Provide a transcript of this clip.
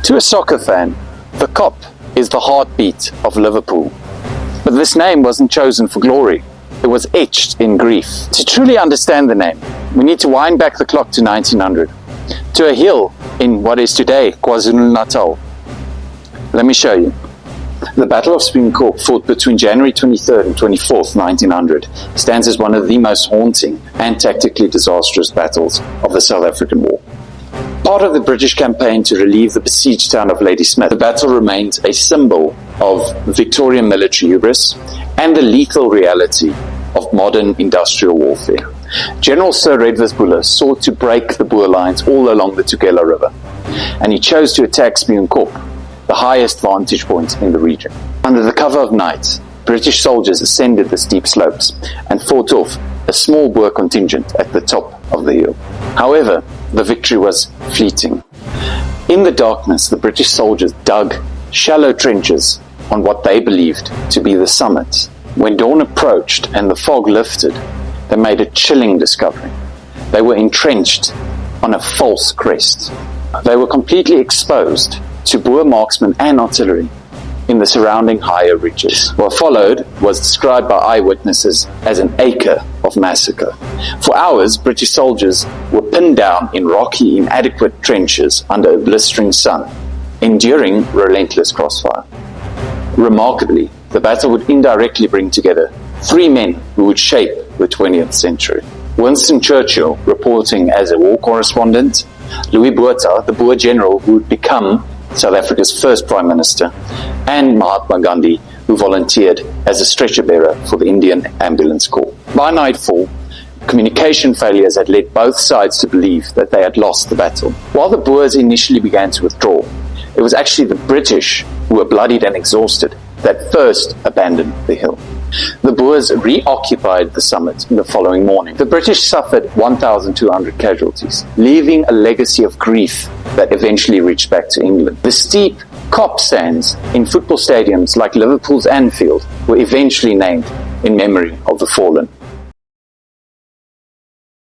To a soccer fan, the Kop is the heartbeat of Liverpool. But this name wasn't chosen for glory. It was etched in grief. To truly understand the name, we need to wind back the clock to 1900, to a hill in what is today KwaZulu-Natal. Let me show you. The Battle of Spion Kop, fought between January 23rd and 24th, 1900, stands as one of the most haunting and tactically disastrous battles of the South African War. Part of the British campaign to relieve the besieged town of Ladysmith, the battle remains a symbol of Victorian military hubris and the lethal reality of modern industrial warfare. General Sir Redvers Buller sought to break the Boer lines all along the Tugela River, and he chose to attack Spion Kop, the highest vantage point in the region. Under the cover of night, British soldiers ascended the steep slopes and fought off a small Boer contingent at the top of the hill. However, the victory was fleeting. In the darkness, the British soldiers dug shallow trenches on what they believed to be the summit. When dawn approached and the fog lifted, they made a chilling discovery. They were entrenched on a false crest. They were completely exposed to Boer marksmen and artillery in the surrounding higher ridges. What followed was described by eyewitnesses as an acre of massacre. For hours, British soldiers were pinned down in rocky, inadequate trenches under a blistering sun, enduring relentless crossfire. Remarkably, the battle would indirectly bring together three men who would shape the 20th century. Winston Churchill, reporting as a war correspondent, Louis Botha, the Boer general who would become South Africa's first Prime Minister, and Mahatma Gandhi, who volunteered as a stretcher bearer for the Indian Ambulance Corps. By nightfall, communication failures had led both sides to believe that they had lost the battle. While the Boers initially began to withdraw, it was actually the British, who were bloodied and exhausted, that first abandoned the hill. The Boers reoccupied the summit the following morning. The British suffered 1,200 casualties, leaving a legacy of grief that eventually reached back to England. The steep Kop stands in football stadiums like Liverpool's Anfield were eventually named in memory of the fallen.